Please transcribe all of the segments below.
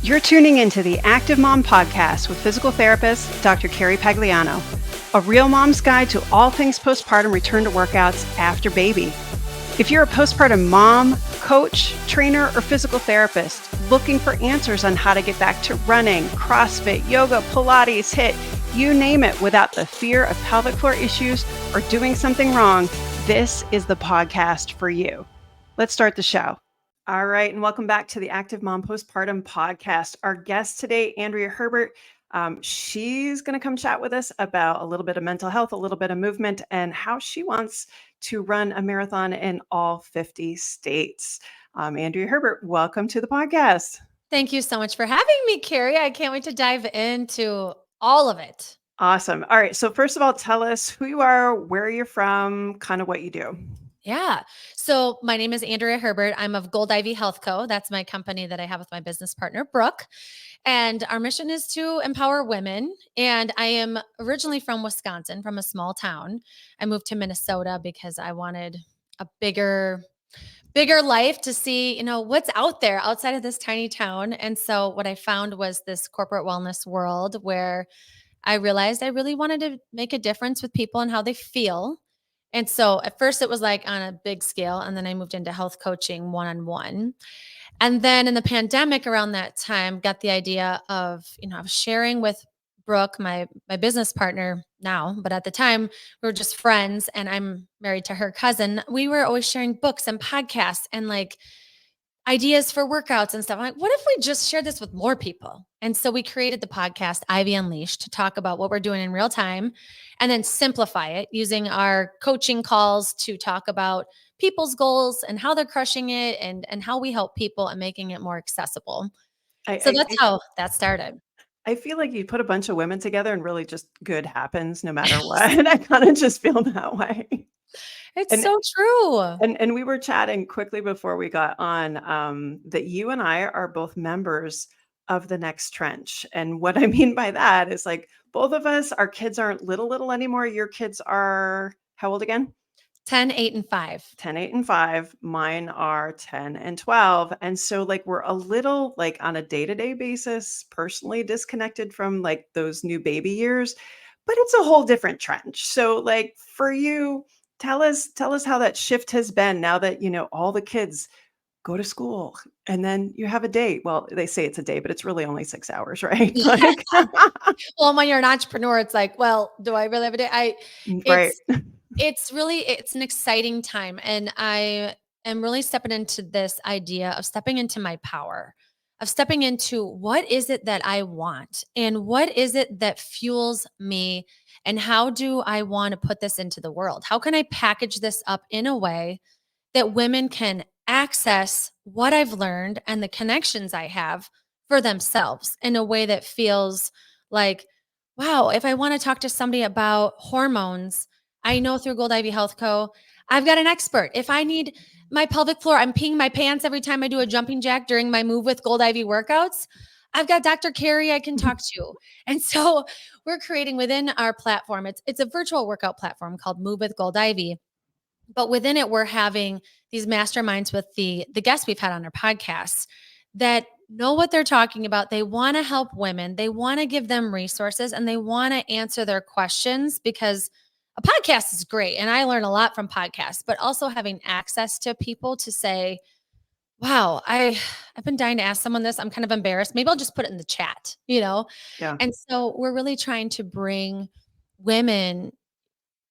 You're tuning into the Active Mom Podcast with physical therapist, Dr. Carrie Pagliano, a real mom's guide to all things postpartum return to workouts after baby. If you're a postpartum mom, coach, trainer, or physical therapist looking for answers on how to get back to running, CrossFit, yoga, Pilates, HIIT, you name it, without the fear of pelvic floor issues or doing something wrong, this is the podcast for you. Let's start the show. All right, and welcome back to the Active Mom Postpartum Podcast. Our guest today, Andrea Herbert, she's going to come chat with us about a little bit of mental health, a little bit of movement, and how she wants to run a marathon in all 50 states. Andrea Herbert, welcome to the podcast. Thank you so much for having me, Carrie. I can't wait to dive into all of it. Awesome. All right, so first of all, tell us who you are, where you're from, kind of what you do. Yeah. So my name is Andrea Herbert. I'm of Gold Ivy Health Co. That's my company that I have with my business partner, Brooke. And our mission is to empower women. And I am originally from Wisconsin, from a small town. I moved to Minnesota because I wanted a bigger life to see, what's out there outside of this tiny town. And so what I found was this corporate wellness world where I realized I really wanted to make a difference with people and how they feel. And so at first it was like on a big scale. And then I moved into health coaching one-on-one. And then in the pandemic around that time, got the idea of, I was sharing with Brooke, my business partner now, but at the time we were just friends and I'm married to her cousin. We were always sharing books and podcasts and like ideas for workouts and stuff. I'm like, what if we just shared this with more people? And so we created the podcast Ivy Unleashed to talk about what we're doing in real time and then simplify it using our coaching calls to talk about people's goals and how they're crushing it and how we help people and making it more accessible. So I, that's I, how that started. I feel like you put a bunch of women together and really just good happens no matter what. And I kind of just feel that way. It's And so true. And we were chatting quickly before we got on that you and I are both members of the Next Trench. And what I mean by that is like both of us, our kids aren't little anymore. Your kids are how old again? 10, 8, and 5. 10, 8, and 5. Mine are 10 and 12. And so like we're a little like on a day-to-day basis, personally disconnected from like those new baby years, but it's a whole different trench. So like for you, tell us how that shift has been now that, all the kids go to school and then you have a day. Well, they say it's a day, but it's really only 6 hours, right? Like Well, when you're an entrepreneur, it's like, well, do I really have a day? right. It's an exciting time. And I am really stepping into this idea of stepping into my power, of stepping into what is it that I want and what is it that fuels me and how do I want to put this into the world? How can I package this up in a way that women can access what I've learned and the connections I have for themselves in a way that feels like, wow, if I want to talk to somebody about hormones, I know through Gold Ivy Health Co., I've got an expert. If I need my pelvic floor, I'm peeing my pants every time I do a jumping jack during my Move with Gold Ivy workouts. I've got Dr. Carrie I can talk to. And so we're creating within our platform, it's a virtual workout platform called Move with Gold Ivy. But within it, we're having these masterminds with the guests we've had on our podcasts that know what they're talking about. They want to help women. They want to give them resources and they want to answer their questions because a podcast is great. And I learn a lot from podcasts, but also having access to people to say, wow, I've been dying to ask someone this. I'm kind of embarrassed. Maybe I'll just put it in the chat, Yeah. And so we're really trying to bring women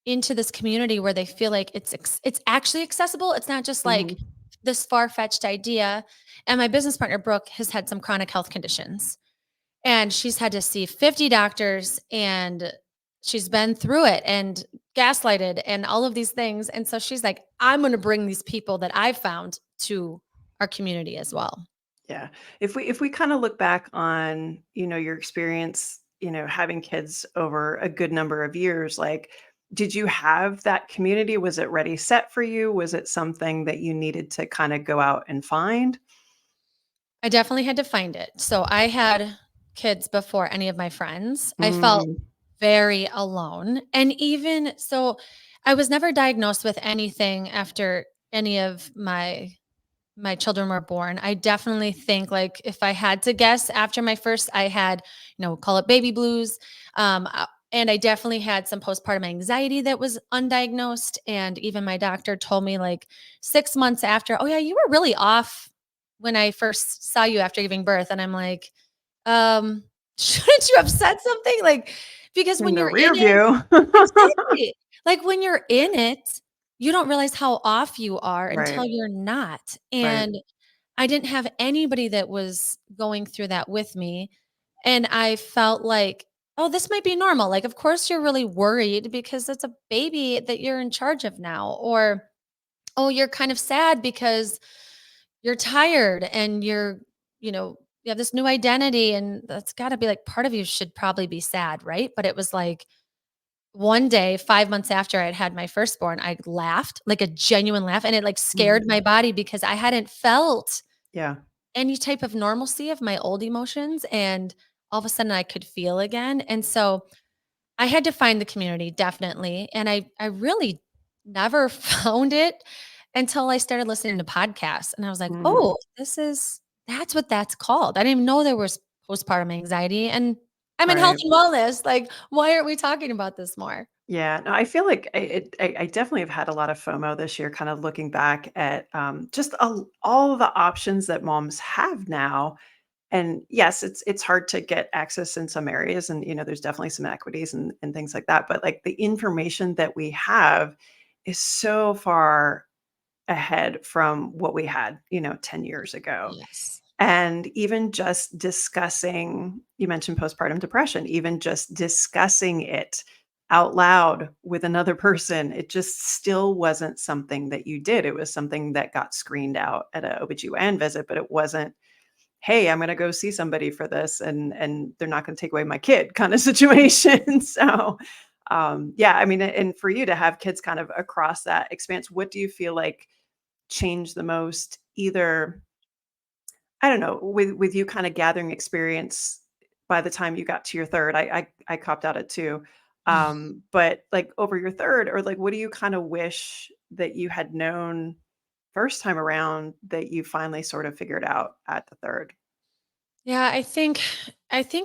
into this community where they feel like it's actually accessible. It's not just like Mhm. this far-fetched idea. And my business partner, Brooke, has had some chronic health conditions and she's had to see 50 doctors and she's been through it and gaslighted and all of these things. And so she's like, I'm going to bring these people that I've found to our community as well. Yeah. If we kind of look back on, your experience, having kids over a good number of years, like did you have that community? Was it ready set for you? Was it something that you needed to kind of go out and find? I definitely had to find it. So I had kids before any of my friends. I felt Mm, very alone. And even so, I was never diagnosed with anything after any of my my children were born. I definitely think, like, if I had to guess, after my first, I had, call it baby blues. And I definitely had some postpartum anxiety that was undiagnosed. And even my doctor told me, like, 6 months after, oh, yeah, you were really off when I first saw you after giving birth. And I'm like, um, shouldn't you have said something? Like, because In when the you're in rear it, view. exactly. Like, when you're in it, you don't realize how off you are Right. until you're not. Right. And I didn't have anybody that was going through that with me. And I felt like, oh, this might be normal. Like, of course, you're really worried because it's a baby that you're in charge of now. Or, oh, you're kind of sad because you're tired and you have this new identity. And that's got to be like, part of you should probably be sad. Right. But it was like, one day, 5 months after I had had my firstborn, I laughed, like a genuine laugh, and it, like, Mhm. scared my body because I hadn't felt Yeah. any type of normalcy of my old emotions, and all of a sudden I could feel again. And so I had to find the community, definitely, and I really never found it until I started listening to podcasts, and I was like, Mm. "Oh, that's what that's called." I didn't even know there was postpartum anxiety, and I'm in health Right. and wellness. Like, why aren't we talking about this more? Yeah, no, I feel like I definitely have had a lot of FOMO this year, kind of looking back at just all of the options that moms have now. And yes, it's hard to get access in some areas, and there's definitely some equities and things like that. But like the information that we have is so far ahead from what we had, 10 years ago. Yes. And even just discussing, you mentioned postpartum depression, even just discussing it out loud with another person, it just still wasn't something that you did. It was something that got screened out at a OBGYN visit, but it wasn't, hey, I'm going to go see somebody for this and they're not going to take away my kid kind of situation. So, yeah, I mean, and for you to have kids kind of across that expanse, what do you feel like changed the most either I don't know, with you kinda gathering experience by the time you got to your 3rd, I copped out at 2, but, like, over your 3rd or, like, what do you kinda wish that you had known first time around that you finally sort of figured out at the 3rd? Yeah, I think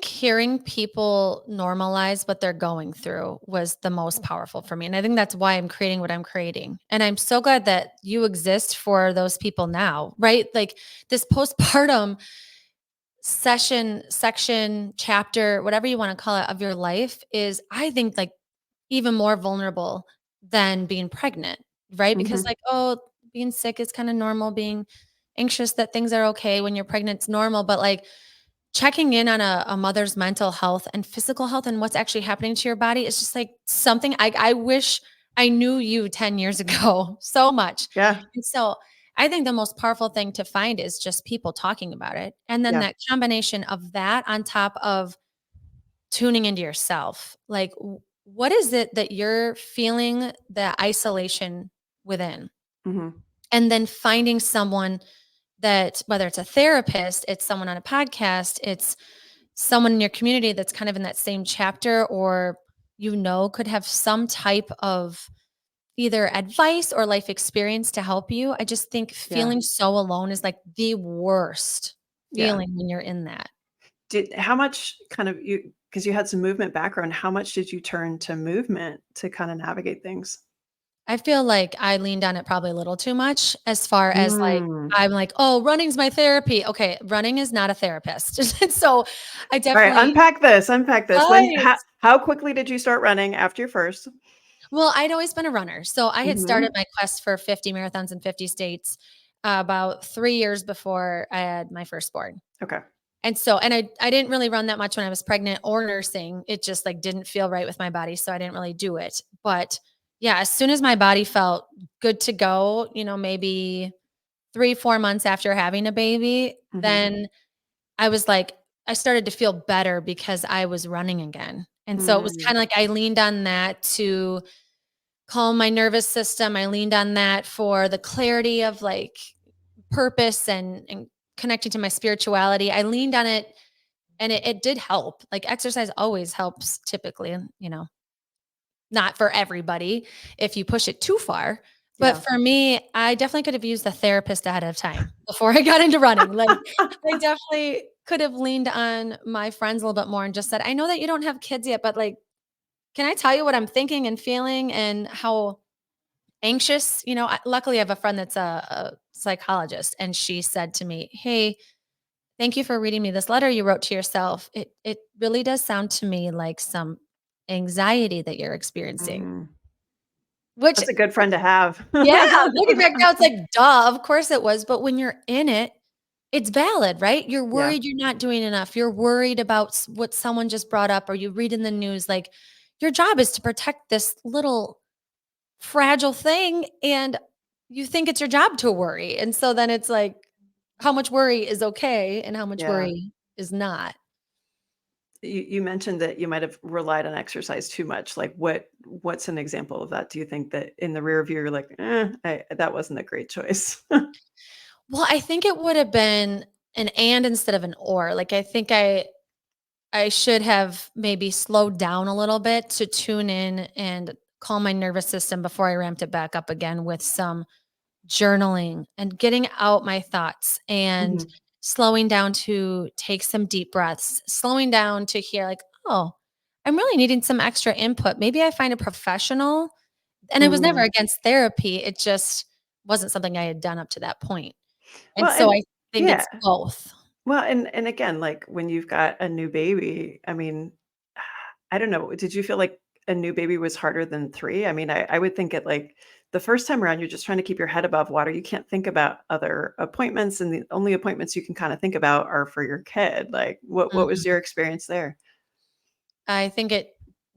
hearing people normalize what they're going through was the most powerful for me. And I think that's why I'm creating what I'm creating. And I'm so glad that you exist for those people now, right? Like, this postpartum section, chapter, whatever you want to call it, of your life is, I think, like, even more vulnerable than being pregnant, right? Because, Mhm. like, oh, being sick is kind of normal, being anxious that things are okay when you're pregnant is normal, but, like, checking in on a mother's mental health and physical health and what's actually happening to your body is just, like, something I wish I knew you 10 years ago so much. Yeah, And so I think the most powerful thing to find is just people talking about it. And then yeah, that combination of that on top of tuning into yourself. Like, what is it that you're feeling the isolation within? mhm, And then finding someone that, whether it's a therapist, it's someone on a podcast, it's someone in your community that's kind of in that same chapter, or could have some type of either advice or life experience to help you. I just think yeah, feeling so alone is like the worst yeah. feeling when you're in that. Did how much kind of you because you had some movement background, how much did you turn to movement to kinda navigate things? I feel like I leaned on it probably a little too much, as far as, like, Mm. I'm like, "Oh, running's my therapy." Okay, running is not a therapist. So I Alright, definitely. unpack this, unpack this. When Right. how quickly did you start running after your first? Well, I'd always been a runner. So I had started Mhm. my quest for 50 marathons in 50 states, about 3 years before I had my firstborn. Okay. And I didn't really run that much when I was pregnant or nursing. It just, like, didn't feel right with my body, so I didn't really do it. But yeah, as soon as my body felt good to go, maybe 3, 4 months after having a baby, Mhm. then I was like, I started to feel better because I was running again. And so it was Mm. kinda like I leaned on that to calm my nervous system. I leaned on that for the clarity of, like, purpose and connecting to my spirituality. I leaned on it, and it did help. Like, exercise always helps typically, not for everybody if you push it too far, But Yeah. for me, I definitely could have used a therapist ahead of time before I got into running. Like, I definitely could have leaned on my friends a little bit more and just said, "I know that you don't have kids yet, but, like, can I tell you what I'm thinking and feeling and how anxious?" Luckily, I have a friend that's a psychologist, and she said to me, "Hey, thank you for reading me this letter you wrote to yourself. It really does sound to me like some anxiety that you're experiencing." Mm. Which That's a good friend to have. yeah, looking back now, it's like, duh, of course it was, but when you're in it, it's valid, right? You're Yeah. worried you're not doing enough. You're worried about what someone just brought up or you read in the news, like, your job is to protect this little fragile thing, and you think it's your job to worry, and so then it's like, how much worry is okay and how much Yeah. worry is not? You mentioned that you might have relied on exercise too much. Like, what's an example of that? Do you think that in the rear view, you're like, that wasn't a great choice? Well, I think it would have been an and instead of an or. Like, I think I should have maybe slowed down a little bit to tune in and calm my nervous system before I ramped it back up again with some journaling and getting out my thoughts and Mhm. slowing down to take some deep breaths, slowing down to hear, like, oh, I'm really needing some extra input. Maybe I find a professional. And I was never Mhm. against therapy. It just wasn't something I had done up to that point. And Well, so and I think yeah. it's both. Well, and again, like, when you've got a new baby, I mean, I don't know, did you feel like a new baby was harder than 3? I mean, I would think it like the first time around, you're just trying to keep your head above water. You can't think about other appointments, and the only appointments you can kinda think about are for your kid. Like, what was Mhm. your experience there? I think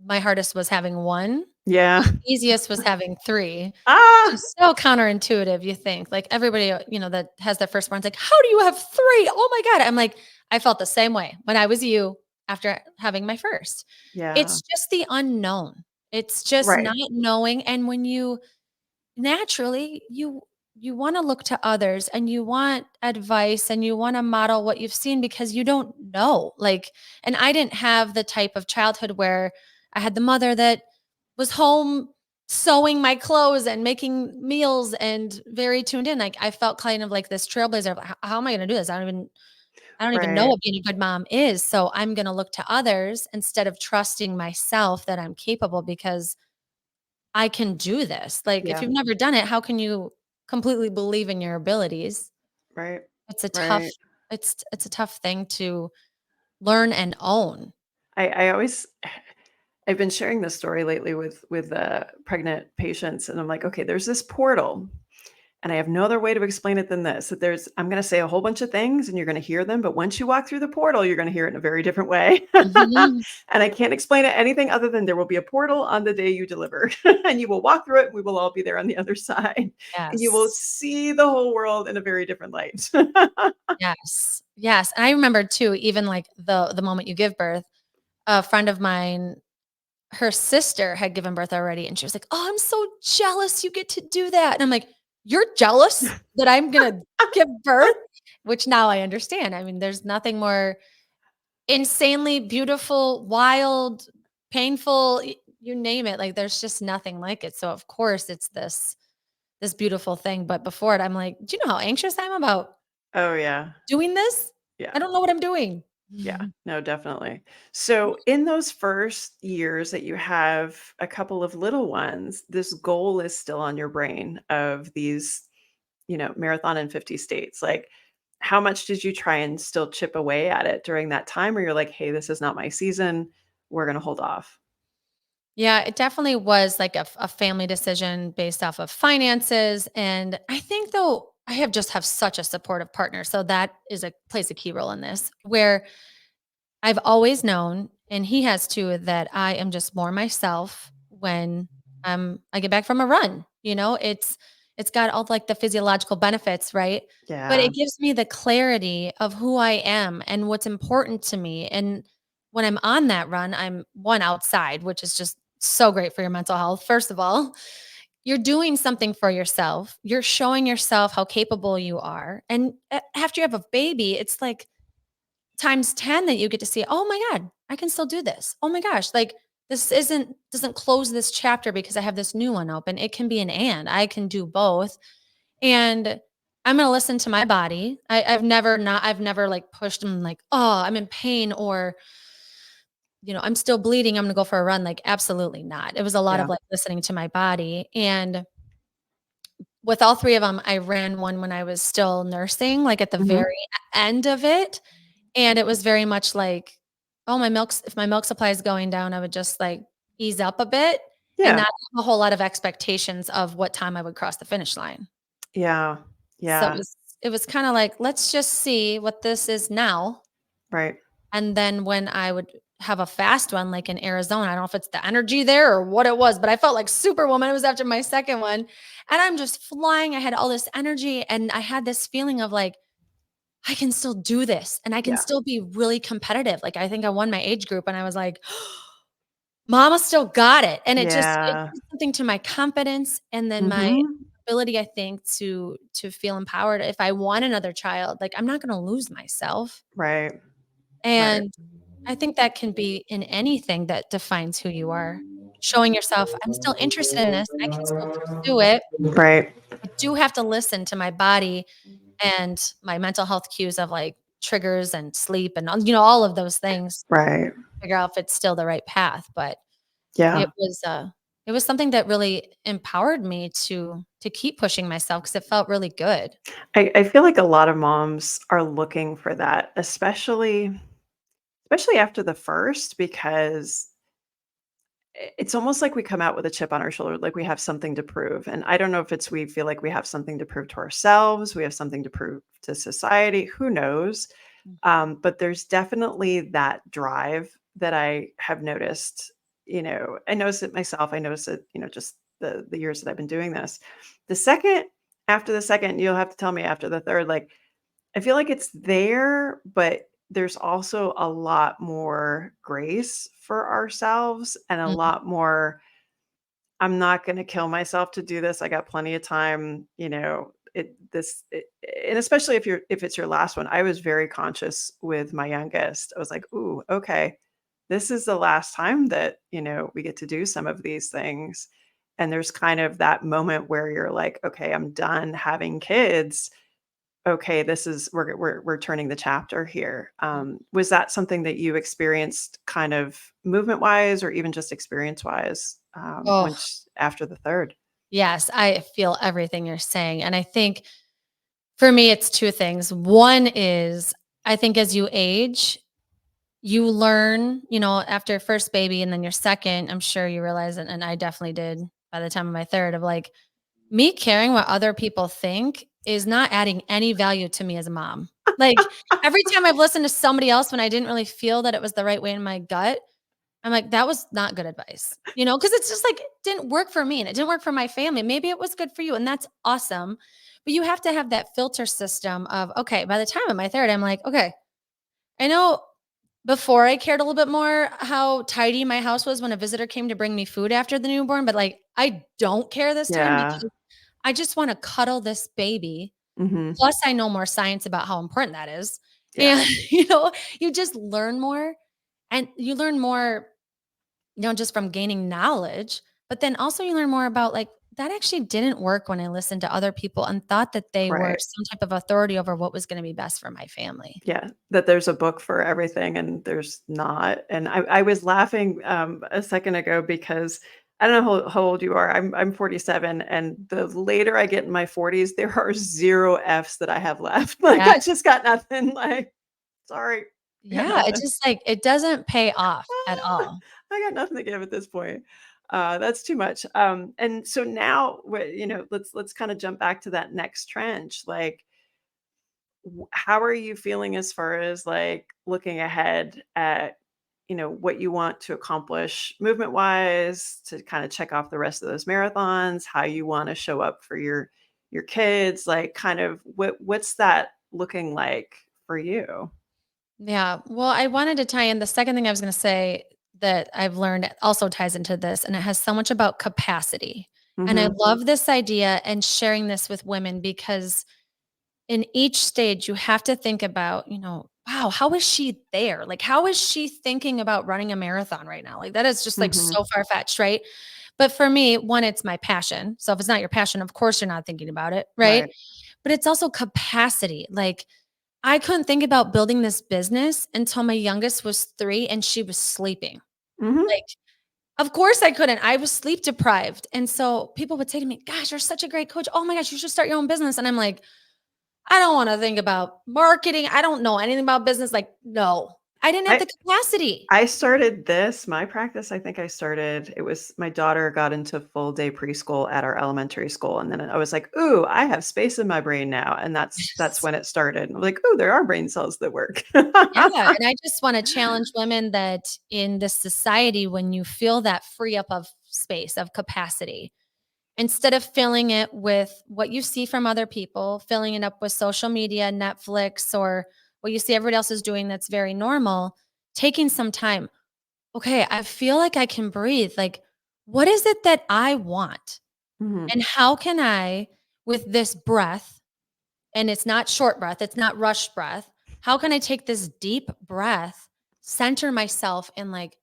my hardest was having 1. Yeah. My easiest was having 3, which Ah! is so counterintuitive, you think. Like, everybody, that has their firstborn's like, "How do you have 3? Oh my god." I'm like, I felt the same way when I was you after having my first. Yeah. It's just the unknown. It's just Right. not knowing, and when you naturally, you wanna look to others and you want advice and you wanna model what you've seen because you don't know, like, and I didn't have the type of childhood where I had the mother that was home sewing my clothes and making meals and very tuned in. Like, I felt kind of like this trailblazer of, how am I gonna do this? I don't even know Right. what being a good mom is, so I'm gonna look to others instead of trusting myself that I'm capable because I can do this. Like, if Yeah. you've never done it, how can you completely believe in your abilities? Right. It's a tough Right. it's a tough thing to learn and own. I always I've been sharing this story lately with pregnant patients, and I'm like, "Okay, there's this portal, and I have no other way to explain it than this, that there's I'm gonna say a whole bunch of things, and you're gonna hear them, but once you walk through the portal, you're gonna hear it in a very different way." Mhm. And I can't explain it anything other than there will be a portal on the day you deliver, and you will walk through it, and we will all be there on the other side, and you will Yes. see the whole world in a very different light. Yes. Yes, and I remember too, even, like, the moment you give birth, a friend of mine, her sister had given birth already, and she was like, "Oh, I'm so jealous you get to do that." And I'm like, "You're jealous that I'm gonna give birth?" Which now I understand. I mean, there's nothing more insanely beautiful, wild, painful, you name it, like, there's just nothing like it, so, of course, it's this beautiful thing, but before it, I'm like, "Do you know how anxious I am about Oh, yeah. doing this? Yeah. I don't know what I'm doing." Yeah, no, definitely. So, in those first years that you have a couple of little ones, this goal is still on your brain of these, marathon in 50 states. Like, how much did you try and still chip away at it during that time where you're like, hey, this is not my season. We're going to hold off? Yeah, it definitely was like a family decision based off of finances, and I think though, I have such a supportive partner, so that plays a key role in this, where I've always known, and he has too, that I am just more myself when I get back from a run. It's got all like the physiological benefits, right? But Yeah. it gives me the clarity of who I am and what's important to me. And when I'm on that run, I'm one outside, which is just so great for your mental health. First of all, you're doing something for yourself. You're showing yourself how capable you are. And after you have a baby, it's like times 10 that you get to see, "Oh my god, I can still do this. Oh my gosh." Like, doesn't close this chapter because I have this new one open. It can be an and. I can do both. And I'm gonna listen to my body. I've never like pushed and like, oh, I'm in pain or I'm still bleeding. I'm gonna go for a run. Like, absolutely not. It was a lot of Yeah. like listening to my body. And with all three of them, I ran one when I was still nursing, like at the Mhm. very end of it. And it was very much like, oh, if my milk supply is going down, I would just like ease up a bit and Yeah. not have a whole lot of expectations of what time I would cross the finish line. Yeah. So Yeah. it was kind of like, let's just see what this is now. Right. And then when I would have a fast one, like in Arizona, I don't know if it's the energy there or what it was, but I felt like Superwoman. It was after my second one. And I'm just flying. I had all this energy and I had this feeling of like, I can still do this and I can Yeah. still be really competitive. Like I think I won my age group and I was like, Mama still got it. And it Yeah. did something to my confidence and then my Mhm. ability, I think, to feel empowered. If I want another child, like I'm not gonna lose myself. Right. Right. And I think that can be in anything that defines who you are. Showing yourself, I'm still interested in this. I can still pursue it. Right. I do have to listen to my body and my mental health cues of like triggers and sleep and all of those things. Right. Figure out if it's still the right path. But Yeah. it was it was something that really empowered me to keep pushing myself because it felt really good. I feel like a lot of moms are looking for that, especially after the first, because it's almost like we come out with a chip on our shoulder, like we have something to prove. And I don't know if it's we feel like we have something to prove to ourselves, we have something to prove to society, who knows? Mhm. But there's definitely that drive that I have noticed. I noticed it myself. I noticed it, just the years that I've been doing this. The second, after the second, you'll have to tell me after the third, like I feel like it's there, but there's also a lot more grace for ourselves and a Mhm. lot more, I'm not gonna kill myself to do this. I got plenty of time, and especially if it's your last one. I was very conscious with my youngest. I was like, "Ooh, okay. This is the last time that, we get to do some of these things." And there's kind of that moment where you're like, "Okay, I'm done having kids. Okay, this is we're turning the chapter here." Was that something that you experienced kind of movement-wise or even just experience-wise, Oh, once after the 3rd? yes, I feel everything you're saying. And I think for me, it's two things. One is I think as you age, you learn, after first baby and then your second, I'm sure you realize, and I definitely did by the time of my third, of like me caring what other people think is not adding any value to me as a mom. Like every time I've listened to somebody else when I didn't really feel that it was the right way in my gut, I'm like, that was not good advice, because it's just like, it didn't work for me and it didn't work for my family. Maybe it was good for you and that's awesome. But you have to have that filter system of, okay, by the time of my third, I'm like, okay, I know before I cared a little bit more how tidy my house was when a visitor came to bring me food after the newborn, but like, I don't care this time Yeah. because I just want to cuddle this baby. Mhm. Plus, I know more science about how important that is. Yeah. And, you just learn more and you learn more just from gaining knowledge, but then also you learn more about like that actually didn't work when I listened to other people and thought that they were Right. some type of authority over what was going to be best for my family. Yeah, that there's a book for everything and there's not. And I was laughing, a second ago because I don't know how old you are. I'm 47, and the later I get in my 40s, there are 0 Fs that I have left. Like, Yeah. I just got nothing, like, "Sorry, I got Yeah. It nothing." just like it doesn't pay off at Ah, all. I got nothing to give at this point. That's too much. And so now, let's kind of jump back to that next trench. Like, how are you feeling as far as like looking ahead at, what you want to accomplish movement wise to kind of check off the rest of those marathons, how you want to show up for your kids, like kind of what's that looking like for you? Yeah. Well, I wanted to tie in the second thing I was going to say that I've learned also ties into this, and it has so much about capacity. And I Mhm. love this idea and sharing this with women because in each stage, you have to think about, wow, how is she there? Like, how is she thinking about running a marathon right now? Like, that is just like Mhm. so far fetched, right? But for me, one, it's my passion. So if it's not your passion, of course you're not thinking about it, right? Right. But it's also capacity. Like, I couldn't think about building this business until my youngest was 3 and she was sleeping. Mhm. Like, of course I couldn't. I was sleep deprived. And so people would say to me, "Gosh, you're such a great coach. Oh my gosh, you should start your own business." And I'm like, I don't want to think about marketing. I don't know anything about business. Like, no, I didn't have I the capacity. I started my practice, I think I started it was my daughter got into full day preschool at our elementary school, and then I was like, "Ooh, I have space in my brain now," and that's Yes. when it started. I'm like, "Ooh, there are brain cells that work." Yeah. And I just want to challenge women that in this society, when you feel that free up of space, of capacity, instead of filling it with what you see from other people, filling it up with social media, Netflix, or what you see everybody else is doing that's very normal, taking some time. Okay, I feel like I can breathe. Like, what is it that I want? Mhm. And how can I, with this breath, and it's not short breath, it's not rush breath, how can I take this deep breath, center myself, and like,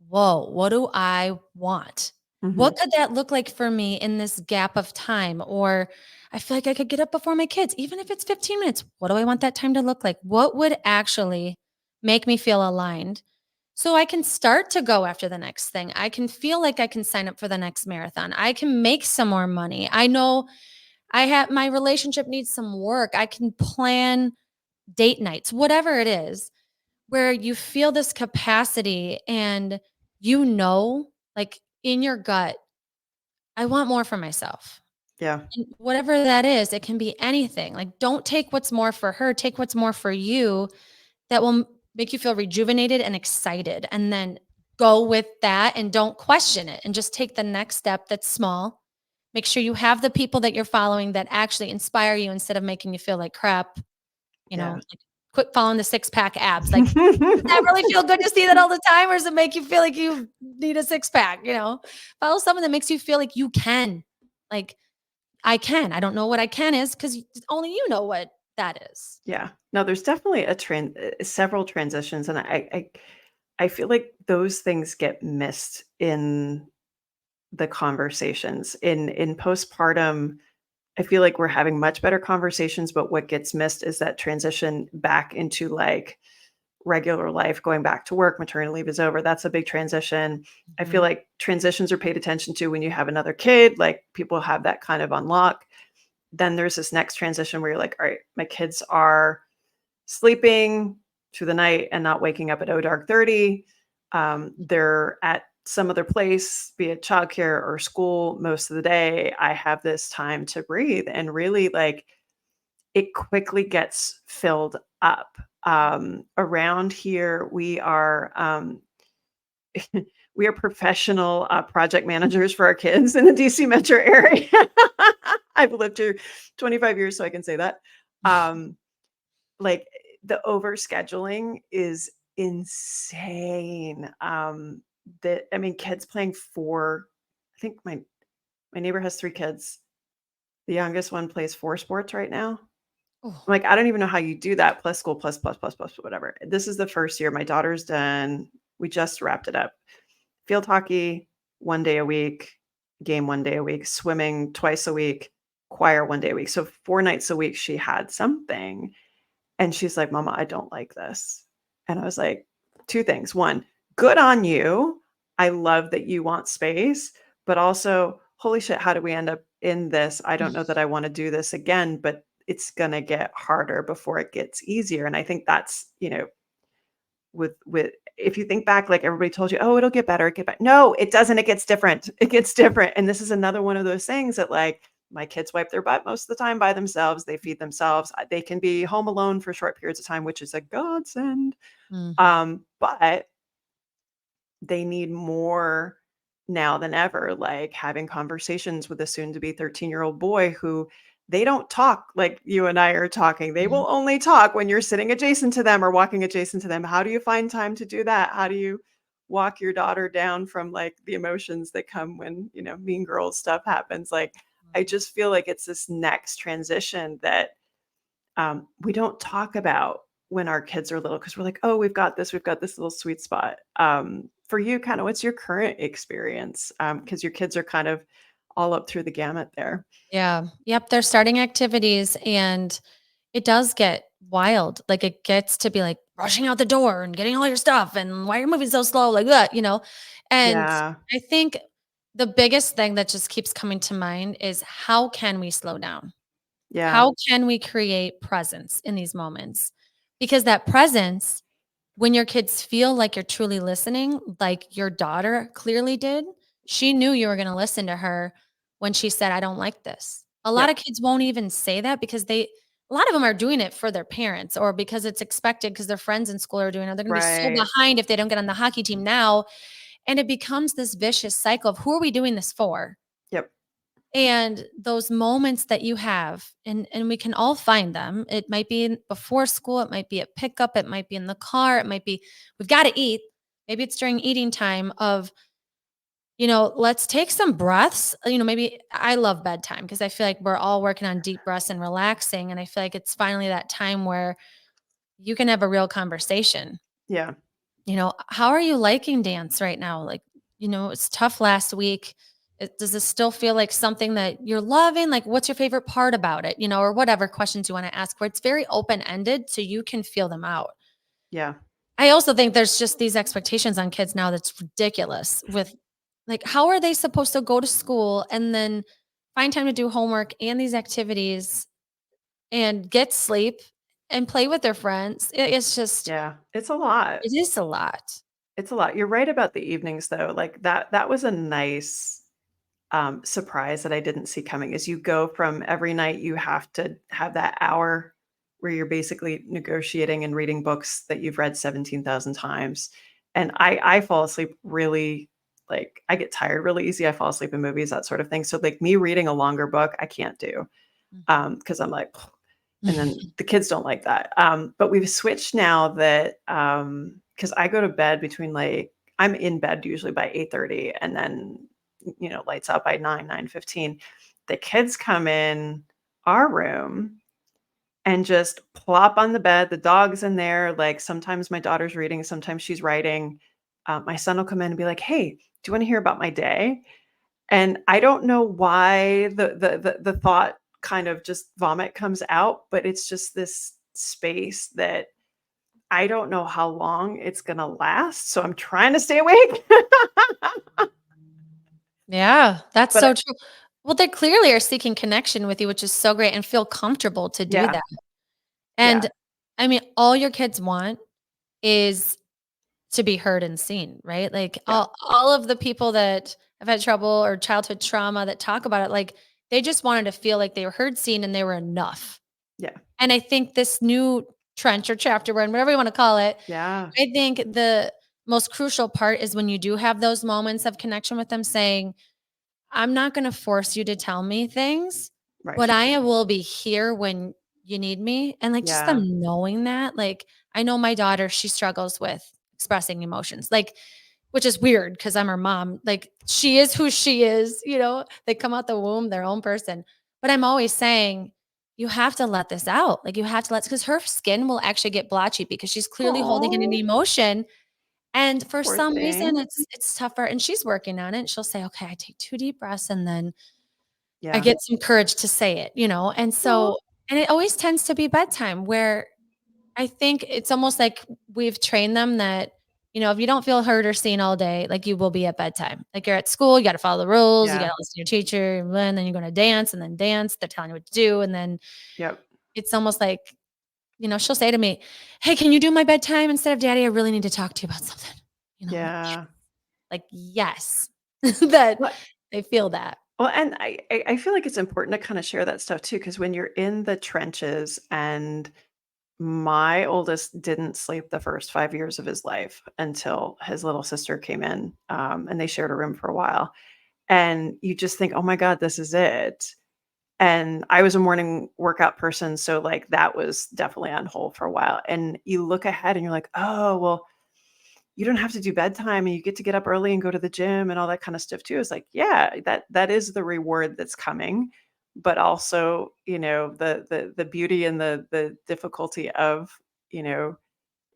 whoa, what do I want? What Mhm. could that look like for me in this gap of time? Or I feel like I could get up before my kids, even if it's 15 minutes. What do I want that time to look like? What would actually make me feel aligned? So I can start to go after the next thing. I can feel like I can sign up for the next marathon. I can make some more money. I know I have my relationship needs some work. I can plan date nights, whatever it is, where you feel this capacity and like in your gut, I want more for myself. Yeah. And whatever that is, it can be anything. Like, don't take what's more for her, take what's more for you that will make you feel rejuvenated and excited. And then go with that and don't question it and just take the next step that's small. Make sure you have the people that you're following that actually inspire you instead of making you feel like crap. Yeah. Like, quit following the six pack abs. Like, does that really feel good to see that all the time? Or does it make you feel like you need a six pack? Follow someone that makes you feel like you can. Like, I can. I don't know what I can is because only you know what that is. Yeah. No, there's definitely several transitions, and I feel like those things get missed in the conversations. In postpartum, I feel like we're having much better conversations, but what gets missed is that transition back into like regular life, going back to work, maternity leave is over. That's a big transition. I feel Mhm. like transitions are paid attention to when you have another kid, like people have that kind of on lock. Then there's this next transition where you're like, all right, my kids are sleeping through the night and not waking up at dark 30. They're at some other place, be it childcare or school most of the day. I have this time to breathe and really like it quickly gets filled up. Around here, we are professional project managers for our kids in the DC metro area. I've lived here 25 years, so I can say that. Um, like the overscheduling is insane. I mean, kids playing four. I think my neighbor has 3 kids. The youngest one plays 4 sports right now. I'm Oh, like, I don't even know how you do that. Plus school, plus, whatever. This is the first year. My daughter's done. We just wrapped it up. Field hockey 1 day a week, game 1 day a week, swimming twice a week, choir 1 day a week. So 4 nights a week she had something. And she's like, "Mama, I don't like this." And I was like, 2 things. 1, good on you. I love that you want space, but also, holy shit, how do we end up in this? I don't know that I want to do this again, but it's gonna get harder before it gets easier. And I think that's, with if you think back, like everybody told you, "Oh, it'll get better, it get better." No, it doesn't. It gets different. It gets different. And this is another one of those things that like my kids wipe their butt most of the time by themselves. They feed themselves. They can be home alone for short periods of time, which is a godsend. mhm. But they need more now than ever, like having conversations with a soon to be 13-year-old boy who they don't talk like you and I are talking. They Mhm. will only talk when you're sitting adjacent to them or walking adjacent to them. How do you find time to do that? How do you walk your daughter down from like the emotions that come when, mean girls stuff happens? Like, I just feel like it's this next transition that we don't talk about. when our kids are little because we're like, oh, we've got this little sweet spot. For you, kind of, what's your current experience? Because your kids are kind of all up through the gamut there. Yeah. Yep. They're starting activities and it does get wild. Like it gets to be like rushing out the door and getting all your stuff and why are you moving so slow like that? And Yeah, I think the biggest thing that just keeps coming to mind is how can we slow down? yeah, How can we create presence in these moments? Because that presence, when your kids feel like you're truly listening, like your daughter clearly did, she knew you were going to listen to her when she said, I don't like this. A lot yep, of kids won't even say that because a lot of them are doing it for their parents or because it's expected because their friends in school are doing it. They're going to be so right, behind if they don't get on the hockey team now. And it becomes this vicious cycle of who are we doing this for? yep, And those moments that you have, and we can all find them. It might be before school, it might be at pickup, it might be in the car, it might be we've got to eat. Maybe it's during eating time of, let's take some breaths. Maybe I love bedtime because I feel like we're all working on deep breaths and relaxing. And I feel like it's finally that time where you can have a real conversation. yeah. How are you liking dance right now? Like, it's tough last week. Does this still feel like something that you're loving? Like, what's your favorite part about it? Or whatever questions you want to ask, where it's very open ended so you can feel them out. Yeah. I also think there's just these expectations on kids now that's ridiculous with like, how are they supposed to go to school and then find time to do homework and these activities and get sleep and play with their friends? It's just, Yeah. It's a lot. it is a lot. It's a lot. You're right about the evenings though. Like that was a nice surprise that I didn't see coming is you go from every night you have to have that hour where you're basically negotiating and reading books that you've read 17,000 times. And I fall asleep really like I get tired really easy. I fall asleep in movies, that sort of thing. So like me reading a longer book, I can't do. Because I'm like, and then Mhm. the kids don't like that. But we've switched now that because I go to bed between like I'm in bed usually by 8:30 and then lights out by 9:15. The kids come in our room and just plop on the bed. The dog's in there. Like sometimes my daughter's reading, sometimes she's writing. My son will come in and be like, "Hey, do you want to hear about my day?" And I don't know why the thought kind of just vomit comes out, but it's just this space that I don't know how long it's gonna last, so I'm trying to stay awake. Yeah, that's But so true. Well, they clearly are seeking connection with you, which is so great and feel comfortable to do yeah, that. yeah, And I mean, all your kids want is to be heard and seen, right? Like yeah, all of the people that have had trouble or childhood trauma that talk about it, like they just wanted to feel like they were heard, seen, and they were enough. yeah, And I think this new trench or chapter, we're in, whatever you want to call it, yeah, I think the most crucial part is when you do have those moments of connection with them saying, I'm not gonna force you to tell me things, right. but I will be here when you need me, and, like, just them Yeah, knowing that, like, I know my daughter, she struggles with expressing emotions, like, which is weird because 'cause I'm her mom, like, she is who she is, They come out the womb their own person, but I'm always saying, "You have to let this out, like, you have to let because her skin will actually get blotchy because she's clearly holding in an oh, emotion and for poor some reason, thing. it's tougher, and she's working on it. She'll say, "Okay, I take 2 deep breaths, and then I Yeah. get some courage to say it?" And Oh, so and it always tends to be bedtime where I think it's almost like we've trained them that, if you don't feel heard or seen all day, like, you will be at bedtime. Like, you're at school, you gotta follow the rules, you yeah, gotta listen to your teacher, and then you're gonna dance, and then dance, they're telling you what to do, and then yep, it's almost like, she'll say to me, "Hey, can you do my bedtime instead of daddy? I really need to talk to you about something." I'm like, yeah. yes, that What they feel that. well, and I feel like it's important to kinda share that stuff too, because when you're in the trenches and my oldest didn't sleep the first 5 years of his life until his little sister came in, and they shared a room for a while, and you just think, "Oh my god, this is it." And I was a morning workout person, so, like, that was definitely on hold for a while, and you look ahead and you're like, "Oh, well, you don't have to do bedtime, and you get to get up early and go to the gym and all that kinda stuff too." It's like, yeah, that is the reward that's coming, but also, the beauty and the difficulty of,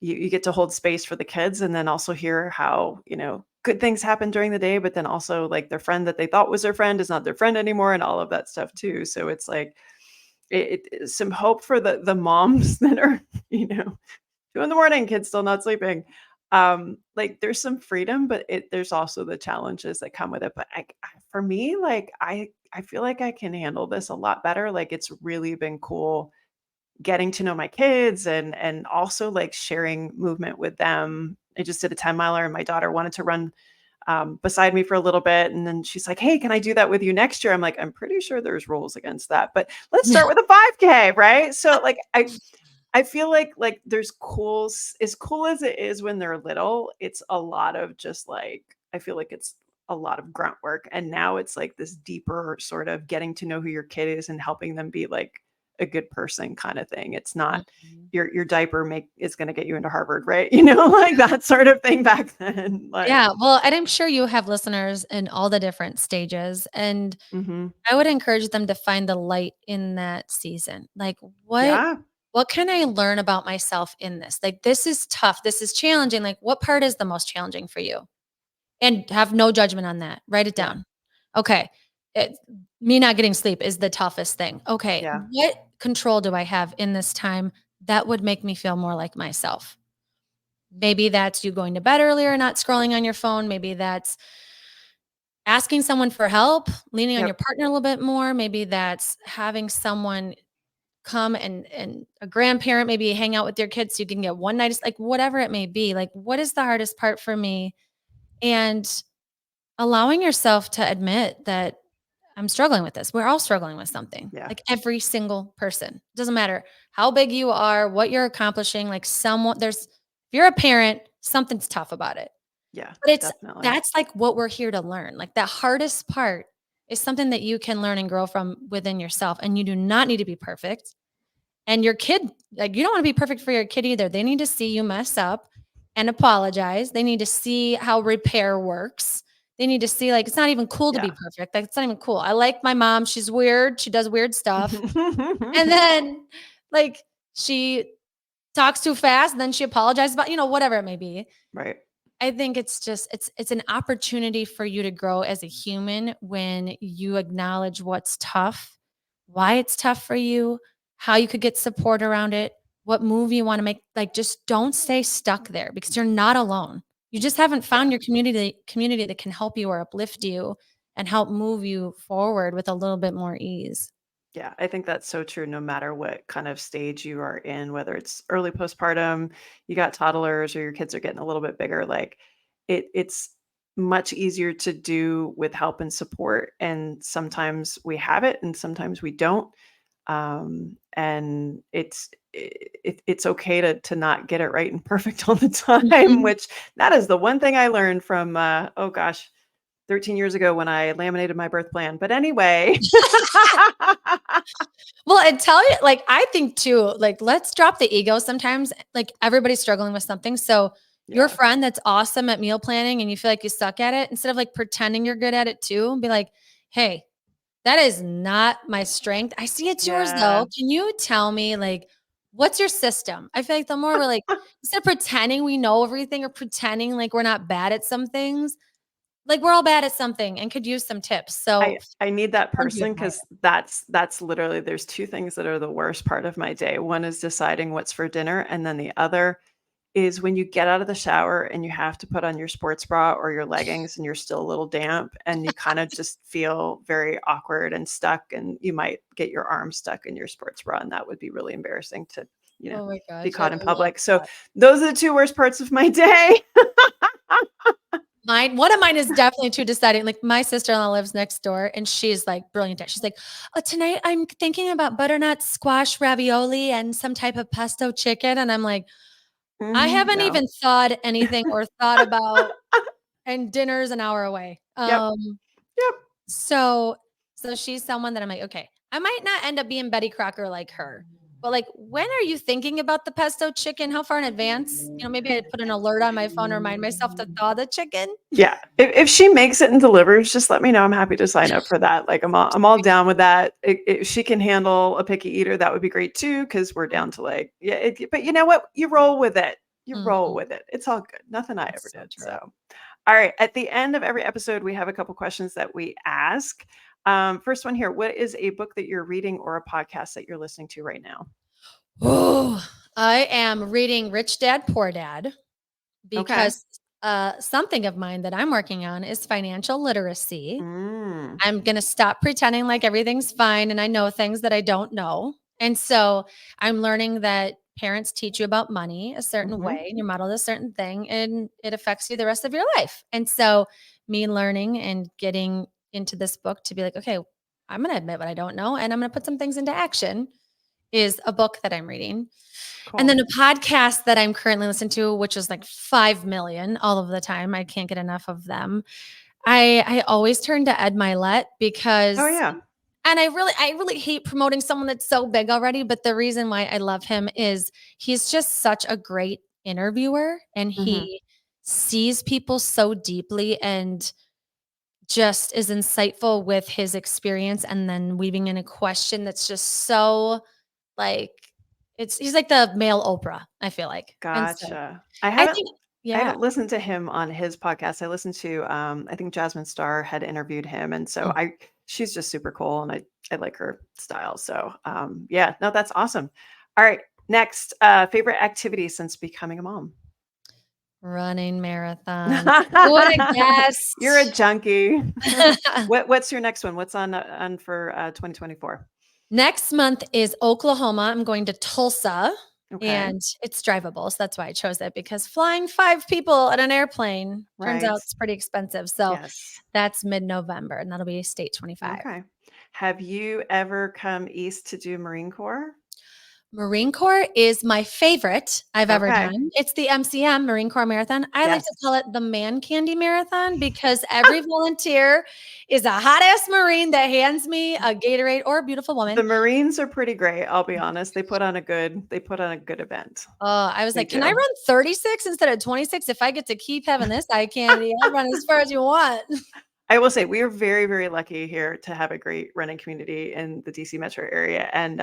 you get to hold space for the kids and then also hear how, good things happen during the day, but then also like their friend that they thought was their friend is not their friend anymore and all of that stuff too. So it's like some hope for the moms that are, you know, 2 in the morning, kids still not sleeping. Like there's some freedom, but there's also the challenges that come with it. But for me, like I feel like I can handle this a lot better. Like it's really been cool getting to know my kids and also like sharing movement with them. I just did a 10 miler and my daughter wanted to run beside me for a little bit. And then she's like, "Hey, can I do that with you next year?" I'm like, "I'm pretty sure there's rules against that, but let's start with a 5K, right?" So like I feel like there's as cool as it is when they're little, it's a lot of just like I feel like it's a lot of grunt work. And now it's like this deeper sort of getting to know who your kid is and helping them be like a good person kind of thing. It's not Mhm. your diaper make is going to get you into Harvard, right? Like that sort of thing back then. Like, Yeah, well, and I'm sure you have listeners in all the different stages, and mhm. I would encourage them to find the light in that season. Like, Yeah, what can I learn about myself in this? Like, this is tough. This is challenging. Like, what part is the most challenging for you? And have no judgment on that. Write it yeah, down. Okay. It, me not getting sleep is the toughest thing. Okay. yeah, What control do I have in this time that would make me feel more like myself? Maybe that's you going to bed earlier, not scrolling on your phone. Maybe that's asking someone for help, leaning on your yep, partner a little bit more. Maybe that's having someone come and a grandparent maybe hang out with your kids so you can get one night, like whatever it may be. Like, what is the hardest part for me? And allowing yourself to admit that I'm struggling with this. We're all struggling with something. yeah, Like every single person. Doesn't matter how big you are, what you're accomplishing, like someone there's if you're a parent, something's tough about it. yeah, But definitely. that's like what we're here to learn. Like that hardest part is something that you can learn and grow from within yourself. And you do not need to be perfect. And your kid, like you don't want to be perfect for your kid either. They need to see you mess up and apologize. They need to see how repair works. They need to see like it's not even cool to be Yeah. perfect. Like it's not even cool. I like my mom. She's weird. She does weird stuff. And then like she talks too fast and then she apologizes about, whatever it may be. Right. I think it's just it's an opportunity for you to grow as a human when you acknowledge what's tough, why it's tough for you, how you could get support around it, what move you want to make. Like just don't stay stuck there because you're not alone. You just haven't Yeah. found your community that can help you or uplift you and help move you forward with a little bit more ease. Yeah, I think that's so true no matter what kind of stage you are in, whether it's early postpartum, you got toddlers or your kids are getting a little bit bigger, like it's much easier to do with help and support. And sometimes we have it and sometimes we don't. And it's okay to not get it right and perfect all the time, Mhm. which that is the one thing I learned from oh gosh, 13 years ago when I laminated my birth plan. But anyway. Well, and tell you, like, I think too, like, let's drop the ego sometimes. Like, everybody's struggling with something. So, your Yeah. friend that's awesome at meal planning and you feel like you suck at it, instead of like pretending you're good at it too, be like, hey, that is not my strength. I see it's yours Yeah. though. Can you tell me, like, what's your system? I feel like the more we're like, instead of pretending we know everything or pretending like we're not bad at some things, like, we're all bad at something and could use some tips. So, I need that find your person fire. because that's literally there's 2 things that are the worst part of my day. One is deciding what's for dinner, and then the other is when you get out of the shower and you have to put on your sports bra or your leggings and you're still a little damp and you kinda just feel very awkward and stuck, and you might get your arm stuck in your sports bra, and that would be really embarrassing to, you know, Oh my be gosh, I caught in love public. So, that. those are the 2 worst parts of my day. One of mine is definitely too deciding. Like my sister-in-law lives next door and she's like brilliant at. She's like, "Oh, tonight I'm thinking about butternut squash ravioli and some type of pesto chicken." And I'm like, I Mhm, haven't no. even thought anything or thought about and dinner's an hour away. Yep, yep. So she's someone that I'm like, okay, I might not end up being Betty Crocker like her, But like, when are you thinking about the pesto chicken? How far in advance? Maybe I put an alert on my phone to remind myself to thaw the chicken. Yeah. If she makes it and delivers, just let me know. I'm happy to sign up for that. Like I'm all down with that. If she can handle a picky eater, that would be great too, because we're down to like, yeah, but you know what? You roll with it. You roll Mhm. with it. It's all good. Nothing I ever That's so did. So, true. all right. At the end of every episode, we have a couple questions that we ask. First one here. What is a book that you're reading or a podcast that you're listening to right now? Oh, I am reading Rich Dad Poor Dad Okay. because something of mine that I'm working on is financial literacy. Mm. I'm going to stop pretending like everything's fine and I know things that I don't know. And so I'm learning that parents teach you about money a certain Hmm. way and you're modeled a certain thing and it affects you the rest of your life. And so me learning and getting into this book to be like, okay, I'm going to admit what I don't know and I'm going to put some things into action is a book that I'm reading. And Cool. then a podcast that I'm currently listening to, which is like 5 million all of the time. I can't get enough of them. I always turn to Ed Milet Oh because yeah. and I really hate promoting someone that's so big already, but the reason why I love him is he's just such a great interviewer and Hmm. he sees people so deeply and just is insightful with his experience and then weaving in a question that's just so like he's like the male Oprah, I feel like. And so Gotcha. I I haven't think I yeah. haven't listened to him on his podcast. I listened to I think Jasmine Star had interviewed him, and so Mm. I she's just super cool, and I like her style. So yeah, no, that's awesome. All right, next favorite activity since becoming a mom. Running marathons. Who would have You're a guessed? junkie. What's your next one? What's on for 2024? Next month is Oklahoma. I'm going to Tulsa Okay, and it's drivable. So that's why I chose it because flying 5 people on an airplane turns right. out it's pretty expensive. So Yes. that's mid-November and that'll be state 25. Okay. Have you ever come east to do Marine Corps? Marine Corps is my favorite I've ever Okay. done. It's the MCM, Marine Corps Marathon. I like to call Yes. it the Man Candy Marathon because every volunteer is a hot ass Marine that hands me a Gatorade or a beautiful The woman. Marines are pretty great, I'll be honest. They put on a good event. I was They like, "Can I do. run 36 instead of 26 if I get to keep having this eye candy? I'll run as far as you want." I will say we are very, very lucky here to have a great running community in the DC metro area, and,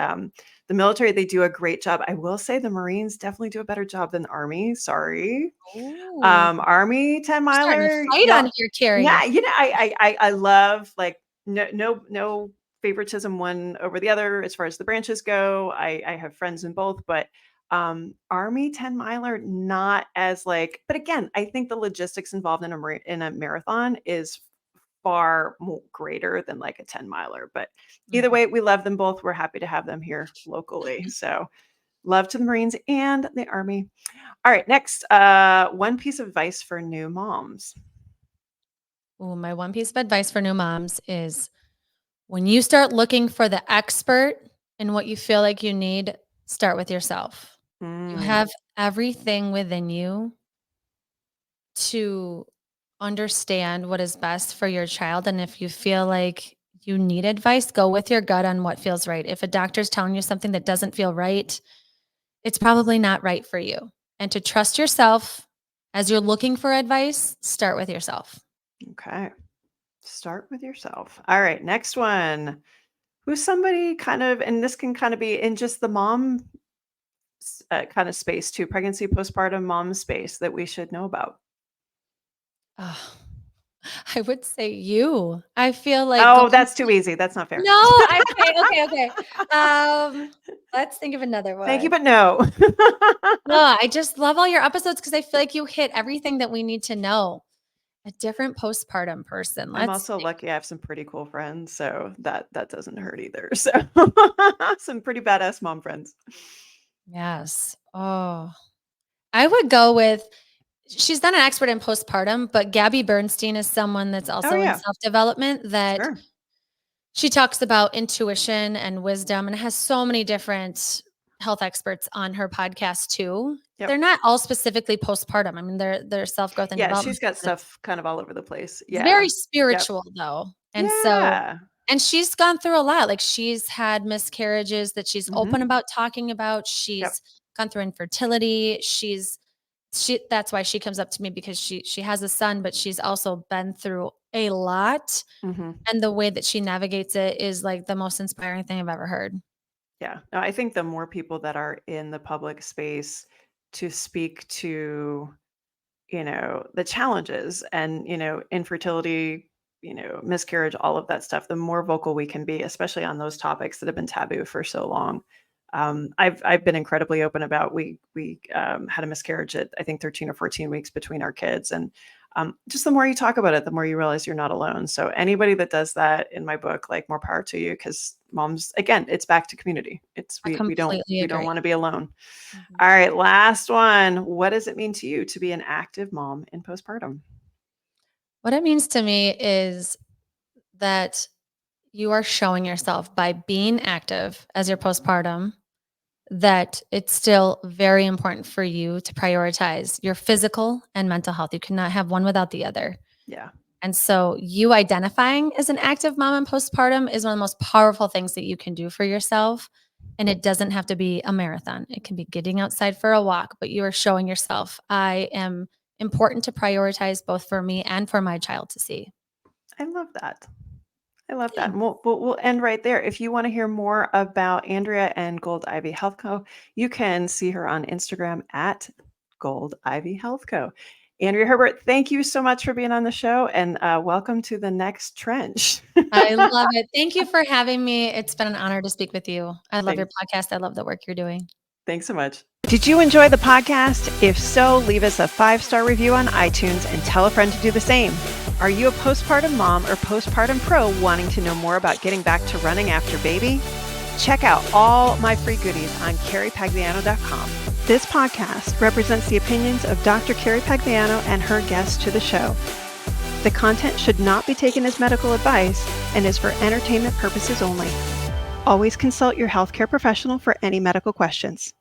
the military, they do a great job. I will say the Marines definitely do a better job than the Army, sorry. Ooh, Army we're starting a 10-miler, fight y'all on here, Carrie. yeah, I love, like, no favoritism one over the other as far as the branches go. I have friends in both, but, Army 10-miler, not as, like but again, I think the logistics involved in a marathon is far more greater than, like, a 10-miler, but either Mhm. way, we love them both. We're happy to have them here locally, so love to the Marines and the Army. Alright, next, one piece of advice for new moms. Ooh, my one piece of advice for new moms is when you start looking for the expert in what you feel like you need, start with yourself. You Mm, have everything within you to understand what is best for your child. And if you feel like you need advice, go with your gut on what feels right. If a doctor's telling you something that doesn't feel right, it's probably not right for you. And to trust yourself as you're looking for advice, start with yourself. okay. Start with yourself. Alright, next one. Who's somebody kind of and this can kinda be in just the mom kind of space too, pregnancy, postpartum mom space that we should know about? Oh, I would say you. I feel like Oh, going that's too easy. That's not fair. no, I okay. Let's think of another Thank you, one. but no. No, I just love all your episodes because I feel like you hit everything that we need to know. A different postpartum person. I'm Let's also think. lucky I have some pretty cool friends, so that doesn't hurt either. So, some pretty badass mom friends. Yes. Oh, I would go with she's not an expert in postpartum, but Gabby Bernstein is someone that's Oh, also in yeah. self-development that Sure. she talks about intuition and wisdom and has so many different health experts on her podcast too. Yep. They're not all specifically postpartum. I mean, they're self-growth and Yeah, development she's got stuff, but stuff kind of all over the place. it's Yeah. very Yep. spiritual though. And so Yeah. And she's gone through a lot. Like, she's had miscarriages that she's Hmm. open about talking about. Yep. She's gone through infertility. That's why she comes up to me, because she has a son, but she's also been through a lot. Hmm. And the way that she navigates it is like the most inspiring thing I've ever heard. Yeah. No, I think the more people that are in the public space to speak to, the challenges and, infertility, miscarriage, all of that stuff, the more vocal we can be, especially on those topics that have been taboo for so long. I've been incredibly open about we had a miscarriage at I think 13 or 14 weeks between our kids, and just the more you talk about it, the more you realize you're not alone. So anybody that does that in my book, like more power to you, because moms, again, it's back to community. It's I we don't completely we don't agree. want to be alone. Mhm. All right, last one. What does it mean to you to be an active mom in postpartum? What it means to me is that you are showing yourself by being active as your postpartum, that it's still very important for you to prioritize your physical and mental health. You cannot have one without the other. Yeah, And so, you identifying as an active mom in postpartum is one of the most powerful things that you can do for yourself. And it doesn't have to be a marathon. It can be getting outside for a walk, but you are showing yourself, I am important to prioritize, both for me and for my child to see. I love that. I love that. And Thanks. we'll end right there. If you want to hear more about Andrea and Gold Ivy Health Co., you can see her on Instagram at Gold Ivy Health Co. Andrea Herbert, thank you so much for being on the show, and welcome to the next trench. I love it. Thank you for having me. It's been an honor to speak with you. I love your Thanks. podcast. I love the work you're doing. Thanks so much. Did you enjoy the podcast? If so, leave us a 5-star review on iTunes and tell a friend to do the same. Are you a postpartum mom or postpartum pro wanting to know more about getting back to running after baby? Check out all my free goodies on carriepagliano.com. This podcast represents the opinions of Dr. Carrie Pagliano and her guests to the show. The content should not be taken as medical advice and is for entertainment purposes only. Always consult your healthcare professional for any medical questions.